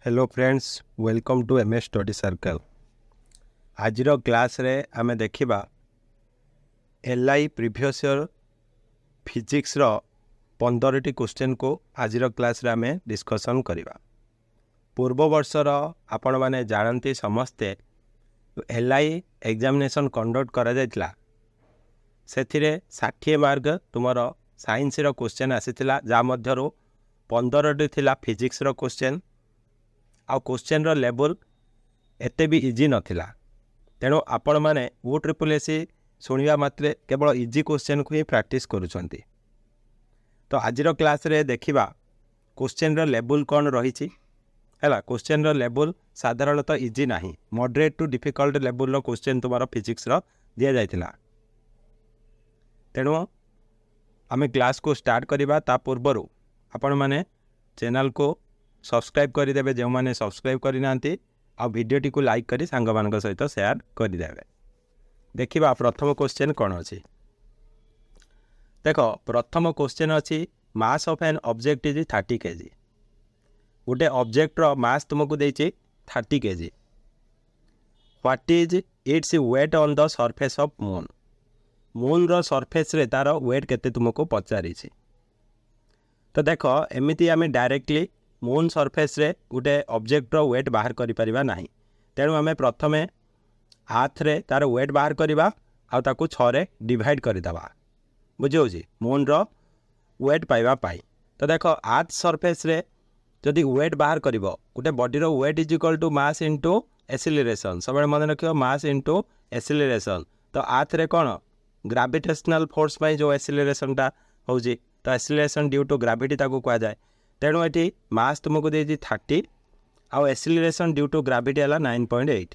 Hello friends, welcome to MS study circle. आज class रे आमे देखिबा एलआई प्रीवियस ईयर फिजिक्स रो 15टी क्वेश्चन को आज क्लास रे आमे डिस्कशन करिबा। पूर्व वर्ष रो आपण माने जानती समस्ते एलआई एग्जामिनेशन कंडक्ट करा जायतला। सेथिरे 60 मार्क तुमरो साइंस रो क्वेश्चन आसीतिला, जा मध्यरो 15टी थिला फिजिक्स रो क्वेश्चन। आ क्वेश्चन रो लेवल एते भी इजी नथिला, तेणु आपण माने OSSC शुणिया मात्रे केवल इजी क्वेश्चन को ही प्रैक्टिस करूछंती। तो आज क्लास रे देखिबा क्वेश्चन रो लेवल कौन रही है। क्वेश्चन रो लेवल साधारणतः इजी नहीं, मॉडरेट टू डिफिकल्ट लेवल रो क्वेश्चन तुम्हारा फिजिक्स रो दिया जायतिला। तेणु आमे क्लास को स्टार्ट करिबा ता पूर्वरु आपण माने चैनल को सब्सक्राइब करदेवे, जो मैंने सब्सक्राइब करना आ वीडियोटी को लाइक करी सांग मान सहित शेयर करदेवे। देखिबा प्रथम क्वेश्चन कौन अच्छी। देखो प्रथम क्वेश्चन अच्छी, mass of an object is 30 kg। गोटे ऑब्जेक्ट रो मास तुमको देछि 30 kg। What is its weight on the surface of moon. Moon रो सरफेस रे तार वेट केते तुमको पचारि। तो देखो एमिति आमे डायरेक्टली मून सरफेस रे गोटे ऑब्जेक्ट रो वेट बाहर करि परिबा नाही, तेणु आमे प्रथमे हाथ रे तार वेट बाहर करिबा आ ताकू 6 रे डिवाइड करि दबा। बुझियोजी मून रो वेट पाइबा पाई। तो देखो अर्थ सरफेस रे जदि वेट बाहर करिवो, गोटे बॉडी रो weight is equal to mass into acceleration. सब मन रखियो मास इनटू एक्सीलरेशन। तो अर्थ रे कोन ग्रेविटेशनल फोर्स पाई जो एक्सीलरेशन टा होउजी, तो एक्सीलरेशन ड्यू टू ग्रेविटी ताकू कहा जाए। तेणु ये मास तुमको दे 30 आउ एक्सीलरेशन ड्यू टू ग्रेविटी है 9.8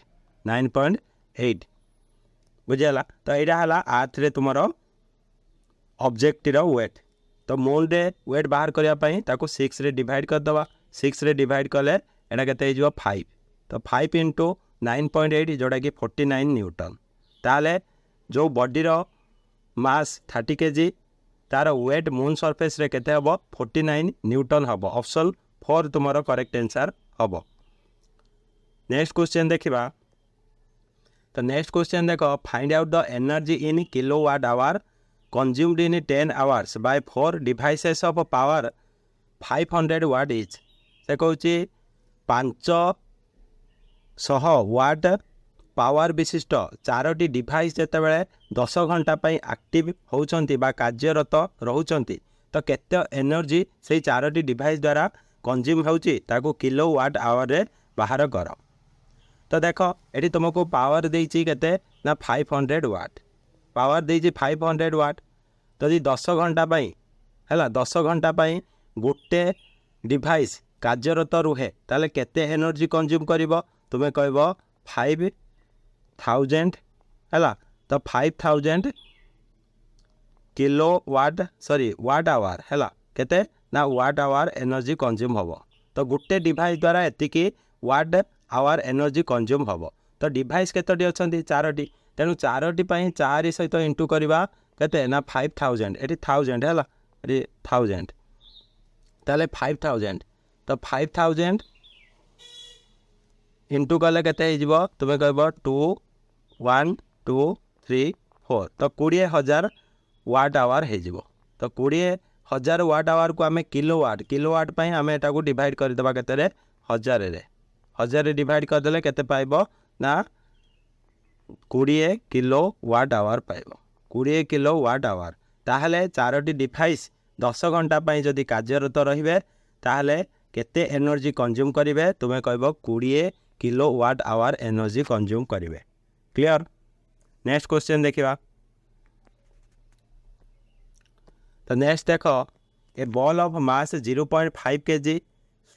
बुझीगला। तो यहाँ है अर्थ रे तुम ऑब्जेक्ट वेट। तो मून रे वेट बाहर करने 6 रे डिवाइड करदे। 6 रे डिवाइड कले एटा केते 5। तो 5 इंटू 9.8 जोटा कि 49 न्यूटन। ताले जो बॉडी रो मास 30 kg, तार वेट मून सरफेस रे केते हबो 49 न्यूटन हबो। ऑप्शन 4 तुमरो करेक्ट आंसर हबो। नेक्स्ट क्वेश्चन देखिबा। तो नेक्स्ट क्वेश्चन देखो, find out the energy in kilowatt hour consumed in 10 hours by 4 devices of power 500 watt each. से कहूची 500 वाट पावर विशिष्ट 4टी डिवाइस जितेबाला 10 घंटा एक्टिव होउछंती बा कार्यरत रहउछंती, तो केते एनर्जी से 4टी डिवाइस द्वारा कंज्यूम होउची ताको किलोवाट आवर रे बाहर कर। तो देखो एटी तुमको पावर देइची केते ना 500 वाट। पावर देइची 500 वाट। तो यदि 10 घंटा हैला 10 घंटा गोटे डिवाइस कार्यरत रुहे, ताले केते एनर्जी कंज्यूम करिवो तुमे कहबो 5000 हैला। तो 5000 किलोवाट वाट आवर हैला केते ना वाट आवर एनर्जी कंज्यूम होबो। तो गोटे डिवाइस द्वारा एतिकी वाट आवर एनर्जी कंज्यूम होबो। तो डिवाइस केतोटी अछंती 4टी, तेणु 4टी 4 सहित इंटू करबा केते ना 5000। एटी 1000 हैला, एटी 1000 ताले 5000। तो 5000 इंटू कले केते हिजबो तुमे कहबो 2 1 2 3 4। तो 20,000 वाट आवर हो। तो 20,000 वाट आवर को आमे किलोवाट पाई आमे एटा को डिवाइड कर देबा केते रे 1000 रे डिवाइड कर देले केते पाइबो ना 20 किलोवाट आवर पाइबो। 20 kilowatt our. ताहले 4टी डिवाइस 10 घंटा पाई जदि कार्यरत रहिबे ताहले केते एनर्जी कंज्यूम करिवे तुमे कहबो 20 किलोवाट आवर एनर्जी कंज्यूम करिवे। क्लियर। नेक्स्ट क्वेश्चन देखिबा। तो नेक्स्ट देखो, a ball of mass 0.5 kg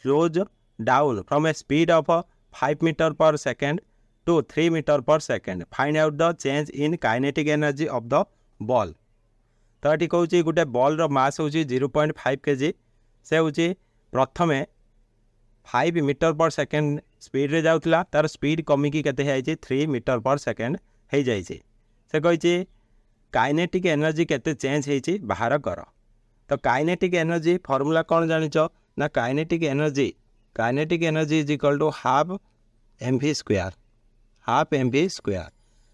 slows down from a speed of 5 metre per second to 3 metre per second. Find out the change in kinetic energy of the ball. तो ये कहूँ गोटे ball रो मास हूँ 0.5 kg। से हूँ प्रथमे 5 metre per second speed रे जाउतला, तार स्पीड कमिकी केते है 3 मीटर पर सेकेंड हो जाइए। से कही काइनेटिक एनर्जी केते चेंज होइछि बाहर कर। तो काइनेटिक एनर्जी फॉर्मूला कौन जानिଛ ना kinetic energy kinetic energy is equal to half mv square half mv square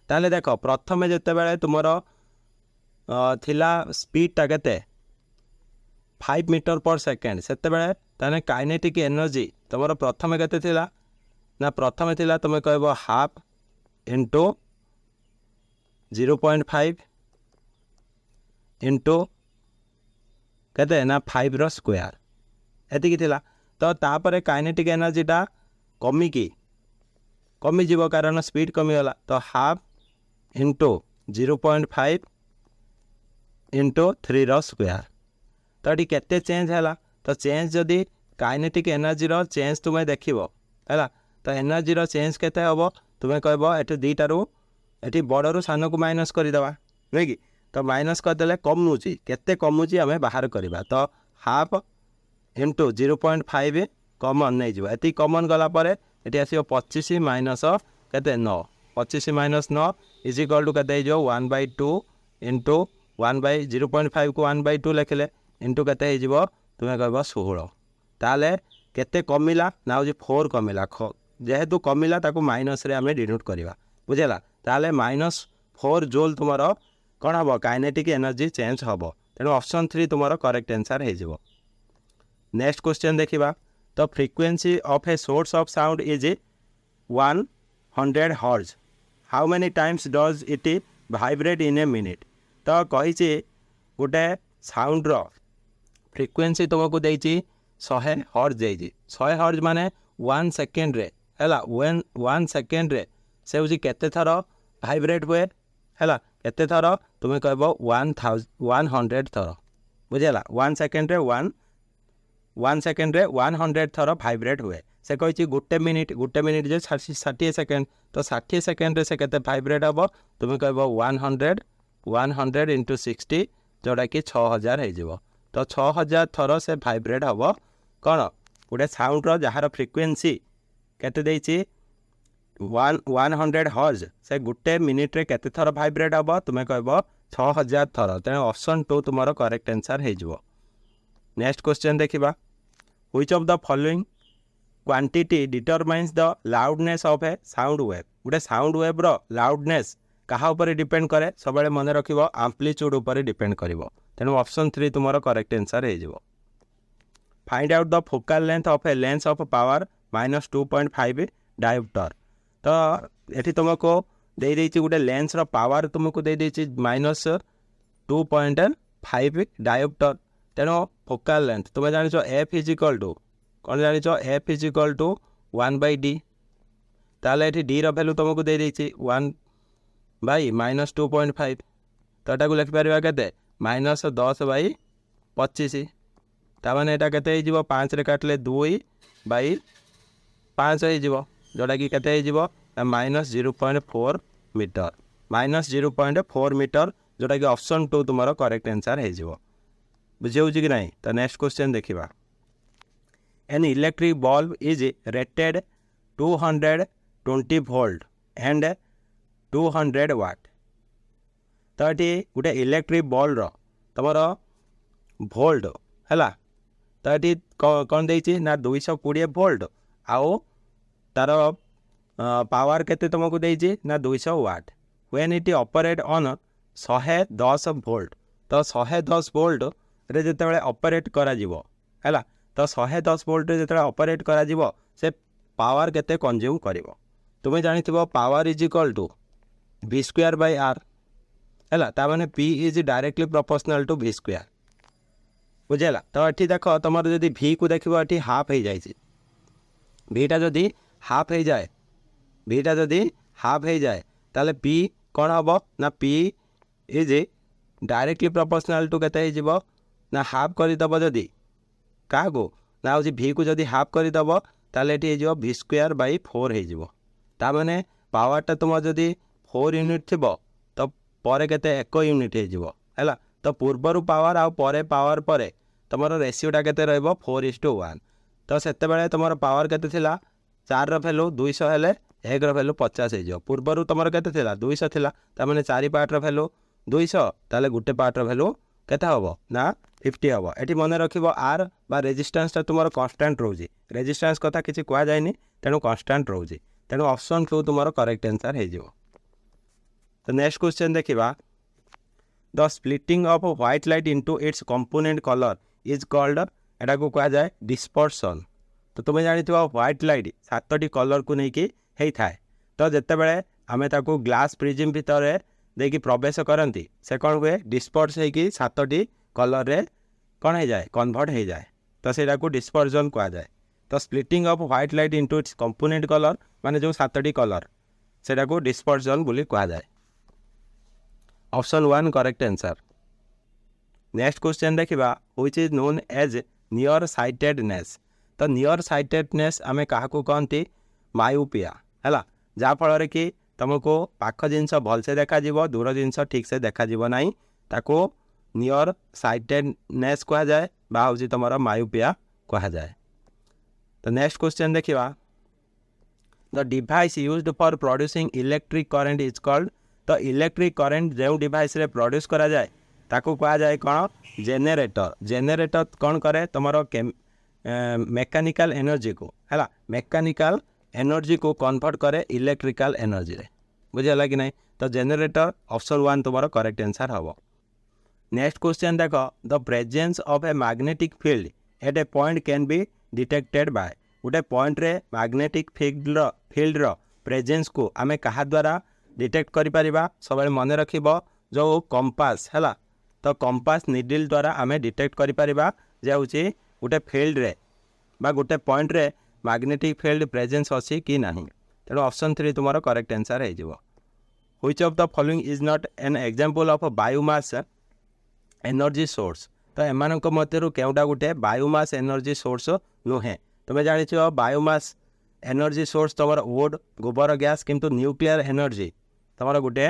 ताले देख प्रथम जिते बड़े तुमर थिला स्पीडटा केते 5 मीटर पर सेकेंड से ताने काइनेटिक एनर्जी तुम प्रथम केते थिला ना प्रथम थिला तुम कह हाफ इंटू 0.5 इंटू केते ना 5 रो स्क्वायर एति थिला तो तापर काइनेटिक एनर्जीटा कमी जीव कारण स्पीड कमीगला तो हाफ इंटू 0.5 इंटू 3 रो स्क्वायर तो ये केते चेंज है तो चेंज जदि काइनेटिक एनर्जी रो चेंज तुम्हें देखिबो है तो एनर्जी रो चेंज केते हम तुम्हें कहब ये दुईटारू ये बड़ू सान को माइनस करदे नुहे कि तो माइनस करदे कमुची केते कमुची आम बाहर करवा तो हाफ इंटू 0.5 कमन नहीं जीव ये कमन गलापर ये आस 25 माइनस केते 9 25 माइनस 9 इज इक्वल टू केते 1/2 इंटू 1/0.5 को 1/2 लिखिले इंटू केते तुम्हें कह 16 ताले केते कमिला ना हो 4 कमिला जेहेतु कमिला ताको माइनस रे आमे डिनोट करवा बुझेला ताले -4 जूल तुमर कौन हम काइनेटिक एनर्जी चेंज हम तेणु ऑप्शन 3 तुमर करेक्ट आंसर हो। नेक्स्ट क्वेश्चन देखिबा तो frequency of a source of sound is 100 hertz how many times does it vibrate in A minute तो कही गोटे साउंड रो फ्रीक्वेंसी तुमको देती 100 हर्ट्ज देती 100 हर्ट्ज माने 1 सेकेंड रे है 1 सेकेंड रे से हूँ केते थर वाइब्रेट हुए है केते थर तुम्हें कह 100 थर बुझेगा 1 सेकेंड रे 1 सेकेंड रे 100 थर वाइब्रेट हुए से कही गोटे मिनिट जो 60 सेकेंड तो 60 सेकेंड रे से केते वाइब्रेट हम तुम्हें कह 100 इंटू 60 जोटा कि 6000 हो तो 6000 थर से वाइब्रेट हम कौन गोटे साउंड रो जार फ्रीक्वेंसी केते देछि 100 हर्ज से गोटे मिनिट रे केते थर वाइब्रेट हम तुम्हें कह 6000 थर तेणु ऑप्शन 2 तुम करेक्ट आंसर हो। नेक्स्ट क्वेश्चन देखिबा which of the following quantity determines the loudness of A sound wave गोटे साउंड वेव रो लाउडनेस कहा ऊपर डिपेंड करे सब मन रखिबो एम्प्लीट्यूड ऊपर डिपेंड करिवो तेणु ऑप्शन 3 तुम करेक्ट आंसर हो। Find out the focal length of a lens of power -2.5 dioptre तो ये तुमको दे देछि गोटे लेंस रो पावर तुमको दे देछि -2.5 डायोप्टर तेणु फोकल लेंथ तुम जान एफ इज इक्वल टू कौन जान F is equal to 1/d ताले ये डी रो वैल्यू तुमको दे देछि 1/-2.5 तो यहाँ लिखिपर के -10/25 ताने यहाँ के 5 रे काटले 2/5 हो जोटा कि केते -0.4 मीटर -0.4 मीटर जोटा कि ऑप्शन 2 तुम करेक्ट आंसर हो बुझे कि नहीं। तो नेक्स्ट क्वेश्चन देखिबा an electric bulb is rated 220 volt and 200 वाट तो ये गोटे इलेक्ट्रिक बल्ब तुम भोल्ट है तो ये कौन देछि ना 220 वोल्ट आउ तार पावर केते तुमको देछि ना 200 watt when it operate on 110 volt तो 110 वोल्ट रे जेतेबेले ऑपरेट करा जीवो हैला तो 110 वोल्ट रे जेतेबेले ऑपरेट करा जीवो से पावर केते कंज्यूम करिवो तुम्हें जानिथिबो power is equal to v²/r है ताने p is directly proportional to v² बुझेगा तो ये देख तुम जदि v को देख ये हाफ हो जाए vटा जदि हाफ हो जाए vटा जदि हाफ हो जाए ताले p कौन हम ना p is directly proportional to केते हो ना हाफ करदब जदि क्या ना हूँ v को जदि हाफ करदब ताले ये v²/4 हो ताने पावरटा तुम जदि 4 यूनिट थी तो पर केते 1 यूनिट है तो पूर्वर पावर आउ परे पावर पर तुम रेसीोटा के 4:1 तो से तुम पावर के 4 भैल्यू 200 हेले 1 भैल्यू 50 हो पूर्वर तुम के 200 था ताने 4 पार्ट भैल्यू 200 ताले गोटे पार्ट भैल्यू केते हम ना 50 हम। ये मन रख आर बा रेजिस्टेंसटा तुम कन्स्टांट रोचे रेजिस्टेंस कथा किसी कह जाए तेणु कन्स्टांट रोचे तेणु ऑप्शन 2 तुम करेक्ट आंसर हो। तो नेक्स्ट क्वेश्चन देखा the splitting of white light into its component colour is called एटा को कह जाए डिस्पर्सन। तो तुम्हें जानी व्हाइट लाइट 7टी कलर को लेकिन होता है तो जिते बड़े आम ताको ग्लास प्रिज्म भितर देखिए प्रवेश करती से कौन हुए डिस्पर्स होगी 7टी कलर रे कौन हो जाए कन्वर्ट हो जाए तो सेटा को डिस्पर्सन कह जाए। तो splitting of white light into its component colour माने जो 7टी कलर सेटा को डिस्पर्सन बोली कह जाए। Option 1 correct answer. Next question देखा which is known as near sightedness. तो नियर साइटेडनेस आम क्या कहती मायोपिया है जहाँफल कि तुमको पाख जिनस भलसे देखा दूर जिनस ठीक से देखा ना ताको नियर साइटेडनेस कह जाए बा हूँ तुम मायोपिया कह जाए। तो नेक्स्ट क्वेश्चन देखा the device used for producing electric current is called. तो इलेक्ट्रिक करंट जो डिवाइस रे प्रोड्यूस करा जाए ताको कह जाए कौन जेनेरेटर। जेनेरेटर कौन करे तुम मेकानिकल एनर्जी को है मेकानिकल एनर्जी को कन्वर्ट करे इलेक्ट्रिकल एनर्जी रे बुझेगा कि नहीं। तो जेनेरेटर ऑप्शन 1 तुम करेक्ट आंसर हम। नेक्स्ट क्वेश्चन देख the presence of a magnetic field at A point can be detected by. गोटे पॉइंट रे मैग्नेटिक फील्ड प्रेजेंस को आम क्या द्वारा डिटेक्ट करिपरिबा सब मन रख जो कंपास है तो कंपास निडल द्वारा आम डिटेक्ट करिपरिबा जे होची गोटे फील्ड रे बा गोटे पॉइंट रे मैग्नेटिक फील्ड प्रेजेंस अच्छी कि नहीं। तेणु ऑप्शन 3 तुम करेक्ट आंसर हो। Which of the following is not an example of biomass energy source. तो एमानक मध्यरु केउटा गोटे बायोमास एनर्जी सोर्स नुहे। तुम्हें जानिछ बायोमास एनर्जी सोर्स तुम वुड गोबर गैस किंतु न्यूक्लियर एनर्जी तुम गोटे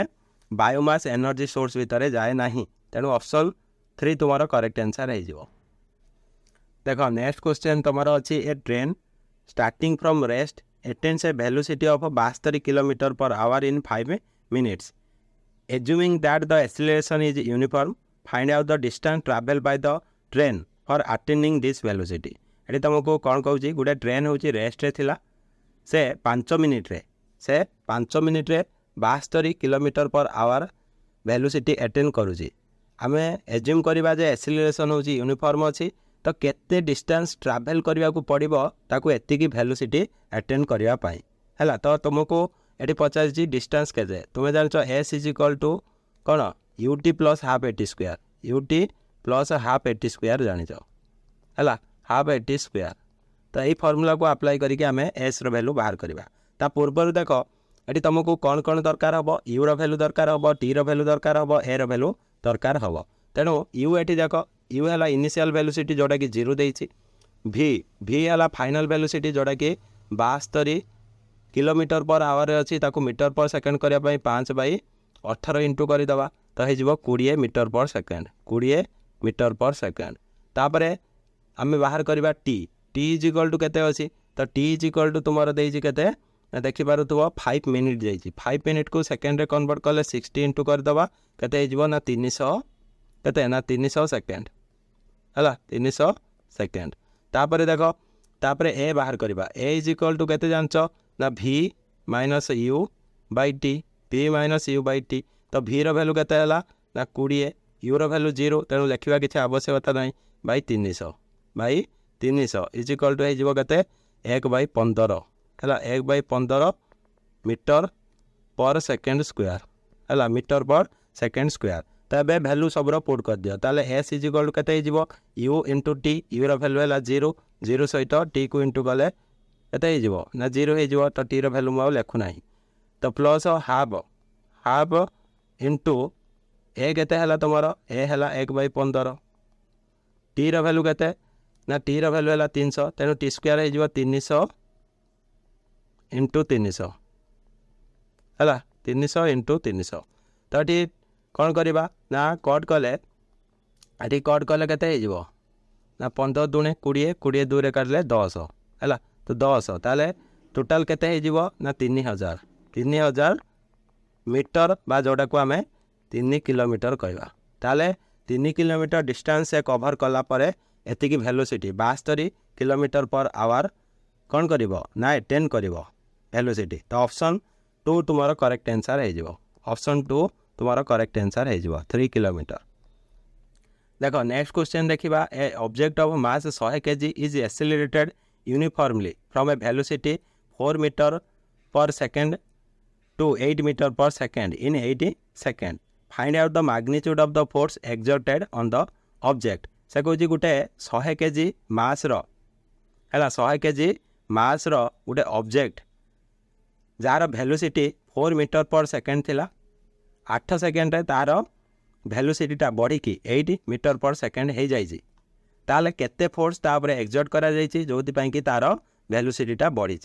बायोमास एनर्जी सोर्स भितर जाए ना। तेणु ऑप्शन 3 तुम करेक्ट आंसर हो। देख नेक्स्ट क्वेश्चन तुम अच्छी a train starting from rest attains a velocity of 72 kilometre per hour in 5 minutes। Assuming that the acceleration is uniform find out the distance travel by the train for attaining this velocity. ये तुमको कौन कहूँ गोटे train हूँ rest रे थिला से 5 minute रे 72 kilometre per our velocity attain करुँची। आम एज्यूम करवा जे एक्सीलरेशन हूँ यूनिफॉर्म अच्छी तो केते डिस्टेंस ट्रैवल करने को पड़ो ताकू एतिकी वेलोसिटी अटेन करने है। तो तुमको ये पचार डिस्टेंस के तुम्हें जान एस इज इक्वल टू कौन UT plus half AT square UT plus half AT square जानिच है हाफ एटी स्क्वायर। तो यही फर्मूला को अप्लाई करके आम एस वैल्यू बाहर करवा। पूर्व देख ये तुमको कौन कौन दरकार हम यू वैल्यू दरकार हम टी वैल्यू दरकार हम ए वैल्यू दरकार हम। तेणु यू ये देख यू है इनिशियल वेलोसिटी जोटा कि 0 देती भी है फाइनल वेलोसिटी जोटा कि 72 किलोमीटर पर आवर अच्छी मीटर पर सेकेंड करने 5/18 इंटू करदे तो हो 20 metre per second 20 metre per second. तापर आम बाहर करवा टी इज इक्वल टू केते अच्छी तो टी इज इक्वल टू तुम देते देखिपार 5 मिनिट जाइए 5 मिनिट को सेकेंड रे कन्वर्ट कले 60 इंटू करदे केते ना 300 केते ना 300 सेकेंड है 300 सेकेंड। तापर देख तापर ए बाहर करवा ए इज इक्वल टू केते जानच ना भी minus you by T P minus you by T. तो भी वैल्यू केते है ना 20 यू वैल्यू 0 तेणु लिखा किसी आवश्यकता नहीं बाई 300 इज इक्वल टू हो केते 1/15 है 1/15 मीटर पर सेकेंड स्क्वायर है मीटर पर सेकेंड स्क्वायर। तो ये भैल्यू सब पुट कर दियो ताले एस इज इक्वल टू केते हो you into T U value है 0 सहित टी को इंटू कले केते हो ना 0 हो तो टी वैल्यू मुझे लिखुना। तो प्लस हाफ इंटू ए केते है तुम ए है 1/15 टी वैल्यू केते ना टी वैल्यू है 300 तेणु टी स्क्वायर हो 300 इंटू 300 है 300 इंटू 300। तो ये कौन करवा ना कट कले ये कट कले केते हो ना 15 दूणे 20 20 2 काटले 10 है तो 10 ताले टोटाल केते हो ना 3000 मीटर बा जोटा को आम 3 किलोमीटर कहवा। ताले 3 किलोमीटर डिस्टेंस से कवर कला परे एतिकी वेलोसिटी 72 किलोमीटर पर आवर कौन करिवो ना अटेन करिवो वेलोसिटी। तो ऑप्शन 2 तुम्हारा करेक्ट आंसर है जिवो। ऑप्शन 2 तुम्हारा करेक्ट आंसर है जिवो 3 किलोमीटर। देखो नेक्स्ट क्वेश्चन देखिबा a object of mass 100 kg is accelerated uniformly from a velocity 4 metre per second to 8 metre per second in 80 second. Find out the magnitude of the force exerted on the object. से कहूँ गोटे 100 kg मास रो है 100 kg मास रो गोटे object jar velocity 4 metre per second थिला 8 second रे तार वेलोसिटीटा बढ़ी कि 8 मीटर पर सेकंड हो जाइए ताले केते फोर्स तापर एक्सर्ट करा जाइए जो कि तार वेलोसिटीटा बढ़ी।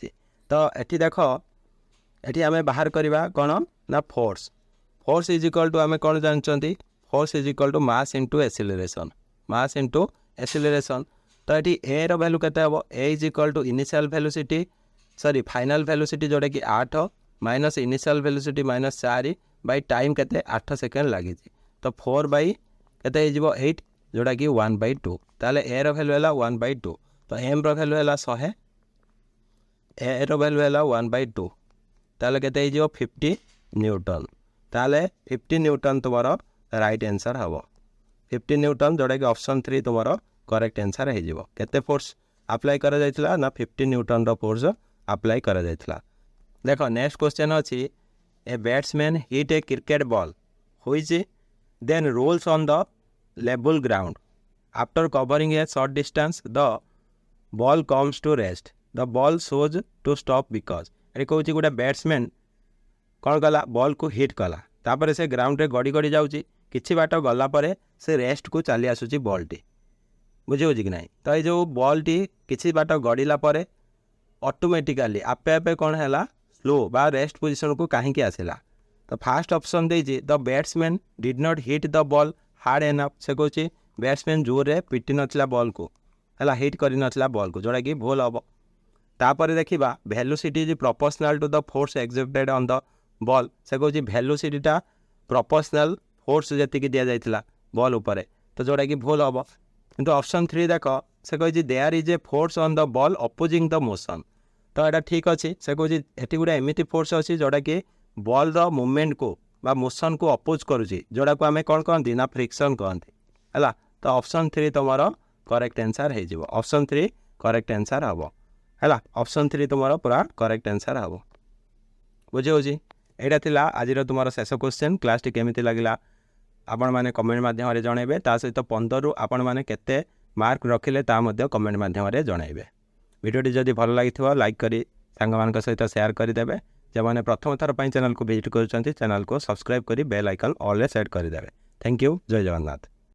तो एठी देखो एठी आमे बाहर करवा कौन ना force. Force is equal to आमे कौन जानते force is equal to mass into acceleration. Mass into acceleration. तो ये ए रो वैल्यू केते हबो a is equal to initial velocity sorry final velocity जोटा कि 8 minus initial velocity minus 4 by time केते 8 सेकंड लगी। तो 4 बाई केते हो 8 जोटा कि 1/2। ताले ए रो वैल्यू है 1/2। तो एम रो वैल्यू है 100 ए रो वैल्यू है 1/2 ताले केते हो 50 न्यूटन। ताले 50 न्यूटन तुम्हारा राइट आंसर हम 50 न्यूटन जोटा कि ऑप्शन 3 तुम्हारा करेक्ट आंसर हो केते फोर्स अप्लाई करा जायतिला ना 50 न्यूटन रो फोर्स अप्लाई करा जायतिला। देखो नेक्स्ट क्वेश्चन अछि a batsman hit A cricket ball which then rolls on the level ground. After covering a short distance, the ball comes to rest. The ball shows to stop because ये कहूँ गोटे batsman कौन कला ball को hit कला तापर से ground रे गड़ी गड़ी जाऊँगी किछि बाट गला परे से रेस्ट को चली आसूची बॉल टी बुझे कि नहीं। तो ये जो बॉल टी किछि बाट गड़िला परे ऑटोमेटिकली आपे आपे कौन है स्लो बा रेस्ट पोजिशन को कहीं आसला। तो फास्ट ऑप्शन देजी the batsman did not hit the ball hard enough. से कहूँ बैट्समैन जोर रे पिटी नथिला बॉल को है हिट कर नथिला बॉल को जोड़ा कि भूल हम। तापर देखा velocity is proportional to the force exerted on the ball. से कहूँ वेलोसिटीटा प्रोपोर्शनल फोर्स जी दि जाइथिला बॉल उपरे तो जोड़ा कि भूल हम। किंतु ऑप्शन 3 देख से कहूँ there is a force on the ball opposing the motion. तो यहाँ ठीक अच्छे से कहूँ ये गोटे एमती फोर्स अच्छी जोटा कि बॉल द मूवमेंट को बा मोशन को अपोज करुच्ची जोड़ा को आम कौन कहती ना फ्रिक्शन कहती है। तो ऑप्शन 3 तुम करेक्ट आंसर हो ऑप्शन 3 करेक्ट आंसर हम है ऑप्शन 3 तुम पूरा करेक्ट आंसर हम बुझे। यहाँ था आज तुम शेष क्वेश्चन क्लास टी केमी लगे आपण मैंने कमेंट माध्यम जनइबे ता सहित 15 रु आपण मैंने केते मार्क रखिले ता मध्य कमेंट माध्यम जनइबे। वीडियोटी जदि भल लगी लाइक करी सांग मान सहित शेयर करदेवे। जब मैंने प्रथम थर चैनल को विजिट कर चैनल को सब्सक्राइब करी bell icon already set करदेवे। Thank you. जय जगन्नाथ।